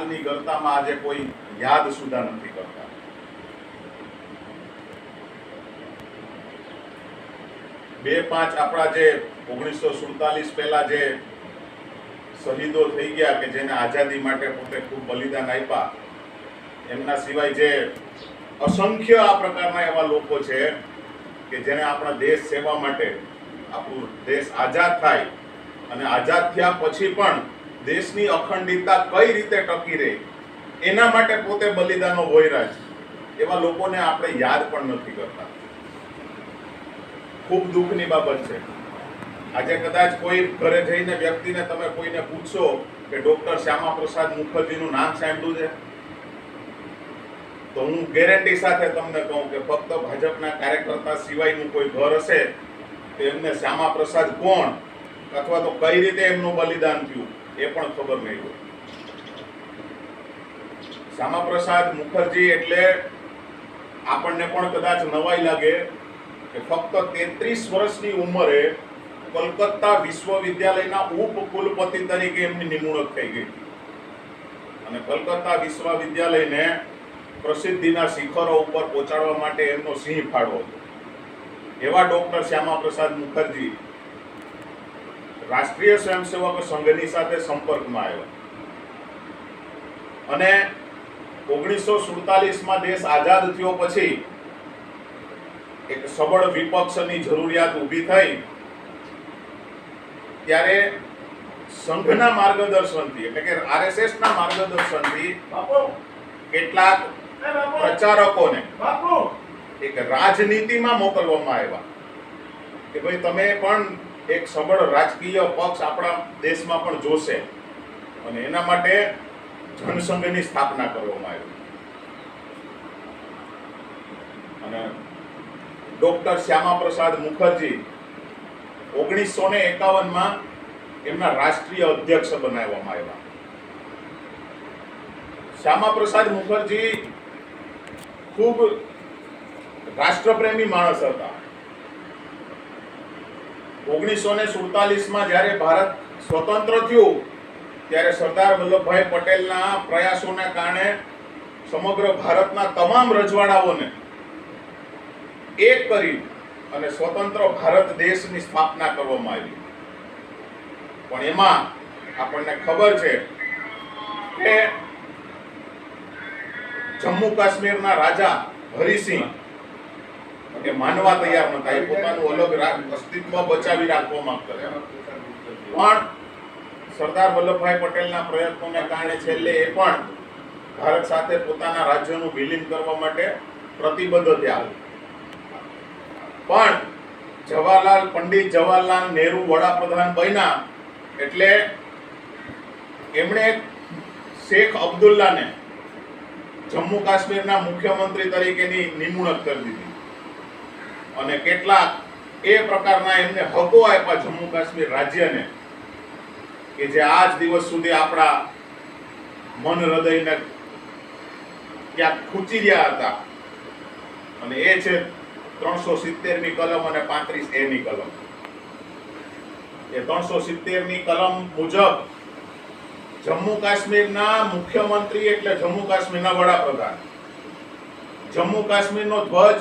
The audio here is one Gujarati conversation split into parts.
કાલની ગરતામાં આજે કોઈ યાદ સુધા નથી કરતા. બે પાંચ આપણા જે 1947 પહેલા જે શહીદો થઈ ગયા કે જેને આઝાદી માટે પોતે ખૂબ બલિદાન આપ્યા, એમના સિવાય જે અસંખ્ય આ પ્રકારના એવા લોકો છે કે જેને આપણા દેશ સેવા માટે, આપણું દેશ આઝાદ થાય અને આઝાદ થયા પછી પણ દેશની અખંડિતતા કઈ રીતે ટકી રહે એના માટે પોતે બલિદાનો વોયરા છે. એવા લોકોને આપણે યાદ પણ નથી કરતા. ખૂબ દુઃખની બાબત છે. આજે કદાચ કોઈ ઘરે જઈને વ્યક્તિને તમે કોઈને પૂછશો કે ડોક્ટર શ્યામા પ્રસાદ મુખર્જીનું નામ સાંભળ્યું છે, તો હું ગેરંટી સાથે તમને કહું કે ફક્ત ભાજપના કાર્યકર્તા સિવાયનું કોઈ ઘર હશે તો એમને શ્યામા પ્રસાદ કોણ અથવા તો કઈ રીતે એમનું બલિદાન થયું એ પણ ખબર નહીં હોય. શ્યામા પ્રસાદ મુખર્જી એટલે આપણને પણ કદાચ નવાઈ લાગે કે ફક્ત 33 વર્ષની ઉંમરે કલકત્તા વિશ્વવિદ્યાલયના ઉપકુલપતિ તરીકે એમની નિમણૂક થઈ ગઈ અને કલકત્તા વિશ્વવિદ્યાલયને પ્રસિદ્ધિના શિખરો ઉપર પહોંચાડવા માટે એમનો સિંહ ફાળો હતો. એવા ડોક્ટર શ્યામા પ્રસાદ મુખર્જી રાષ્ટ્રીય સ્વયંસેવક સંઘની સાથે સંપર્કમાં આવ્યા અને 1947માં દેશ આઝાદ થયો પછી એક સબળ વિપક્ષની જરૂરિયાત ઊભી થઈ ત્યારે સંઘના માર્ગદર્શનથી એટલે કે આરએસએસના માર્ગદર્શનથી કેટલાક પ્રચારકોને એક રાજનીતિમાં મોકલવામાં આવ્યા કે ભાઈ તમે પણ એક સબળ રાજકીય પક્ષ આપણા દેશમાં પણ જોશે અને એના માટે જનસંઘની સ્થાપના કરવામાં આવી અને ડોક્ટર શ્યામા પ્રસાદ મુખર્જી 1951માં એમના રાષ્ટ્રીય અધ્યક્ષ બનાવવામાં આવ્યા. શ્યામા પ્રસાદ મુખર્જી ખૂબ રાષ્ટ્રપ્રેમી માણસ હતા. 1947માં જ્યારે ભારત સ્વતંત્ર થયું ત્યારે સરદાર વલ્લભભાઈ પટેલના પ્રયાસોના કારણે સમગ્ર ભારતના તમામ રજવાડાઓને એક કરી અને સ્વતંત્ર ભારત દેશની સ્થાપના કરવામાં આવી. પણ એમાં આપણને ખબર છે કે જમ્મુ કાશ્મીરના રાજા હરિસિંહ એ માનવા તૈયાર નતા. એ પોતાનું અલગ અસ્તિત્વ બચાવી રાખવા માંગતા હતા. પણ સરદાર વલ્લભભાઈ પટેલના પ્રયત્નોને કારણે છેલ્લે એ પણ ભારત સાથે પોતાના રાજ્યનું વિલીન કરવા માટે પ્રતિબદ્ધ થયા. પણ પંડિત જવાહરલાલ નહેરુ વડાપ્રધાન બન્યા એટલે એમણે શેખ અબ્દુલ્લાને જમ્મુ કાશ્મીરના મુખ્યમંત્રી તરીકેની નિમણૂક કરી દીધી અને કેટલાક એ પ્રકારના એમને હકો આપ્યા જમ્મુ કાશ્મીર રાજ્યને કે જે આજ દિવસ સુધી આપણા મન હૃદયને ક્યાંક ખૂંચી રહ્યા હતા. અને એ છે 370મી કલમ અને 35A ની કલમ. એ 370ની કલમ મુજબ જમ્મુ કાશ્મીરના મુખ્યમંત્રી એટલે જમ્મુ કાશ્મીરના વડાપ્રધાન, જમ્મુ કાશ્મીરનો ધ્વજ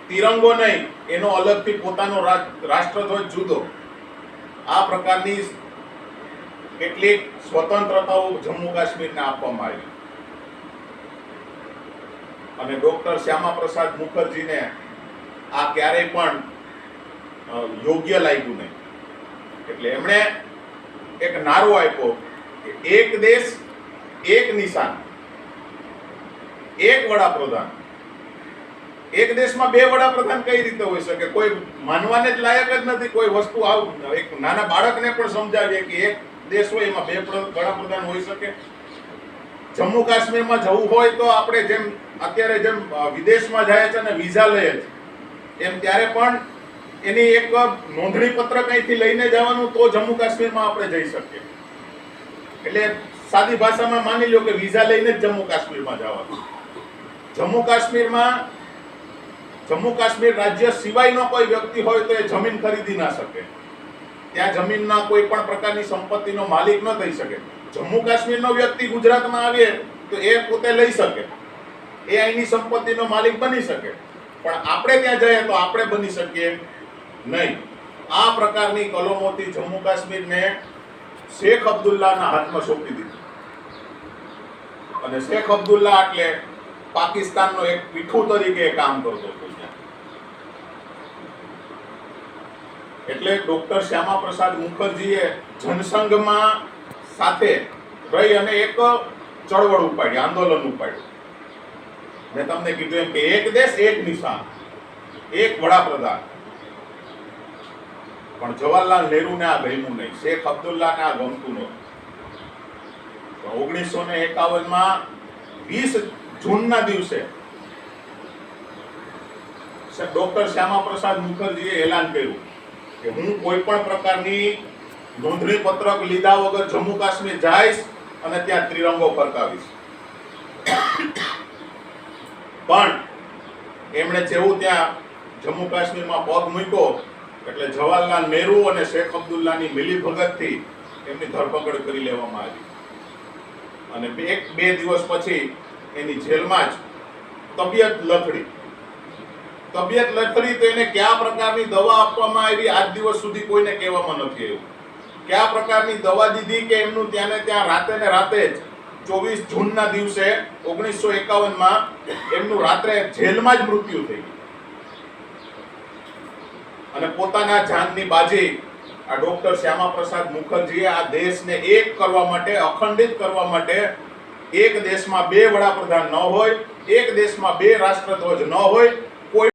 તિરંગો નહીં, એનો અલગથી પોતાનો રાષ્ટ્રધ્વજ જુદો. આ પ્રકારની કેટલીક સ્વતંત્રતાઓ જમ્મુ કાશ્મીરને આપવામાં આવી અને ડોક્ટર શ્યામા પ્રસાદ મુખર્જીને આ ક્યારેય પણ યોગ્ય લાગ્યું નહીં. એટલે એમણે એક નારો આપ્યો કે એક દેશ એક નિશાન, એક વડાપ્રધાન. એક દેશમાં બે વડાપ્રધાન કઈ રીતે હોઈ શકે? કોઈ માનવાને જ લાયક જ નથી. કોઈ વસ્તુ એક નાના બાળકને પણ સમજાવીએ કે એક દેશ હોય એમાં બે વડાપ્રધાન હોઈ શકે? જમ્મુ કાશ્મીરમાં જવું હોય તો આપણે જેમ અત્યારે જેમ વિદેશમાં જાય છે અને વિઝા લઈએ છે એમ ત્યારે પણ એની એક નોંધણી પત્ર કંઈથી લઈને જવાનું તો જમ્મુ કાશ્મીરમાં આપણે જઈ શકીએ. એટલે સાદી ભાષામાં માની લો કે વિઝા લઈને જ જમ્મુ કાશ્મીરમાં જવાનું. જમ્મુ કાશ્મીર રાજ્ય સિવાયનો કોઈ વ્યક્તિ હોય તો એ જમીન ખરીદી ના શકે. ત્યાં જમીનના કોઈ પણ પ્રકારની સંપત્તિનો માલિક ન થઈ શકે. જમ્મુ કાશ્મીરનો વ્યક્તિ ગુજરાતમાં આવે તો એ પોતે લઈ શકે, એ અહીંની સંપત્તિનો માલિક બની શકે, પણ આપણે ત્યાં જઈએ તો આપણે બની શકીએ નહીં. આ પ્રકારની કલમોથી જમ્મુ કાશ્મીરને શેખ અબ્દુલ્લાના હાથમાં સોંપી દીધું. અને શેખ અબ્દુલ્લા એટલે પાકિસ્તાનનો એક પીઠું તરીકે કામ કરતો હતો ત્યાં. એટલે ડોક્ટર શ્યામા પ્રસાદ મુખર્જીએ જનસંઘમાં સાથે રહી અને એક ચળવળ ઉપાડી, આંદોલન ઉપાડ્યું. મેં તમને કીધું એમ કે એક દેશ એક નિશાન, એક વડાપ્રધાન. પણ જવાહરલાલ નહેરુને આ ગમ્યું નહીં, શેખ અબ્દુલ્લાને આ ગમતું નહોતું. 1951માં 20 જૂનના દિવસે ડોક્ટર શ્યામા પ્રસાદ મુખર્જીએ એલાન કર્યું કે હું કોઈ પણ પ્રકારની નોંધણી પત્રક લીધા વગર જમ્મુ કાશ્મીર જઈશ અને ત્યાં ત્રિરંગો ફરકાવીશ. પણ એમણે જેવું ત્યાં જમ્મુ કાશ્મીરમાં પગ મૂક્યો એટલે જવાહરલાલ નહેરુ અને શેખ અબ્દુલ્લાની મિલીભગતથી એમની ધરપકડ કરી લેવામાં આવી. અને બે દિવસ પછી એની જેલમાં જ તબિયત લથડી તો એને કયા પ્રકારની દવા આપવામાં આવી આજ દિવસ સુધી કોઈને કહેવામાં નથી આવ્યું. કયા પ્રકારની દવા દીધી કે એમનું ત્યાં રાતે ને રાતે જ 24 જૂનના દિવસે 1951માં એમનું રાત્રે જેલમાં જ મૃત્યુ થઈ ગયું. અને પોતાના જાનની બાજી આ ડોક્ટર શ્યામા પ્રસાદ મુખર્જીએ આ દેશને એક કરવા માટે, અખંડિત કરવા માટે, એક દેશમાં બે વડાપ્રધાન ન હોય, એક દેશમાં બે રાષ્ટ્રધ્વજ ન હોય,